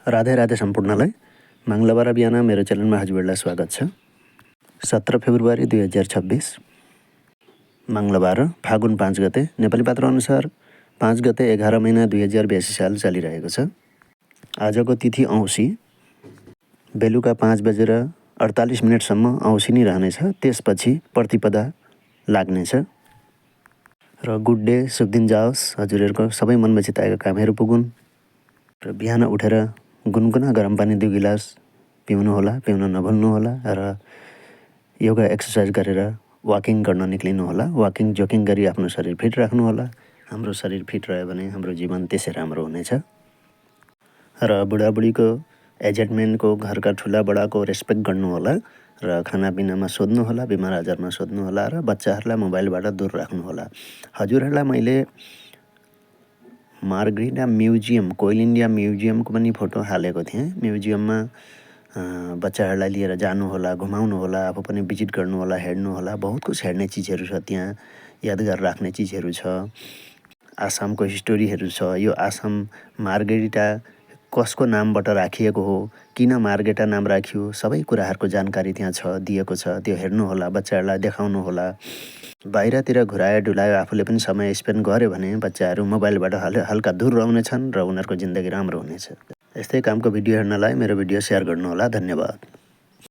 राधे राधे सम्पूर्णलाई। मङ्गलबार बिहान मेरो च्यानलमा हजुरहरूलाई स्वागत छ। 17 फेब्रुअरी 2026 मङ्गलबार फागुन 5 गते नेपाली पात्रोअनुसार 5 गते 11 महिना 2082 साल चलिरहेको छ। आजको तिथि औँसी, बेलुका 5 बजेर 48 मिनटसम्म औँसी नै रहनेछ। त्यसपछि प्रतिपदा लाग्नेछ। र गुड डे, शुभ दिन जाओस्, हजुरहरूको सबै मनमा चिताएका कामहरू पुगुन्। र बिहान उठेर गुनगुना गरम पानी 2 गिलास पिउनुहोला, पिउन नभुल्नुहोला। र योगा एक्सर्साइज गरेर वाकिङ गर्न निक्लिनुहोला। वाकिङ जोकिङ गरी आफ्नो शरीर फिट राख्नुहोला। हाम्रो शरीर फिट रह्यो भने हाम्रो जीवन त्यसै राम्रो हुनेछ। र बुढाबुढीको, एजेडमेन्टको, घरका ठुला बडाको रेस्पेक्ट गर्नुहोला। र खानापिनामा सोध्नुहोला, बिमार आजारमा सोध्नुहोला। र बच्चाहरूलाई मोबाइलबाट दूर राख्नुहोला। हजुरहरूलाई मैले मार्गरिटा म्युजियम, कोइल इन्डिया म्युजियमको पनि फोटो हालेको थिएँ। म्युजियममा बच्चाहरूलाई लिएर जानुहोला, घुमाउनुहोला, आफू पनि भिजिट गर्नुहोला, हेर्नुहोला। बहुत कुछ हेर्ने चिजहरू छ त्यहाँ, यादगार राख्ने चिजहरू छ। आसामको हिस्टोरीहरू छ। यो आसाम मार्गरिटा कसको नामबाट राखिएको हो, किन मार्गरिटा नाम राखियो, सबै कुराहरूको जानकारी त्यहाँ छ, दिएको छ। त्यो हेर्नुहोला, बच्चाहरूलाई देखाउनुहोला। बाहिरतिर घुरायो डुलायो आफूले पनि समय स्पेन्ड गर्यो भने बच्चाहरू मोबाइलबाट हल्का दूर रहनेछन् र उनीहरूको जिन्दगी राम्रो हुनेछ। यस्तै कामको भिडियो हेर्नलाई मेरो भिडियो सेयर गर्नुहोला। धन्यवाद।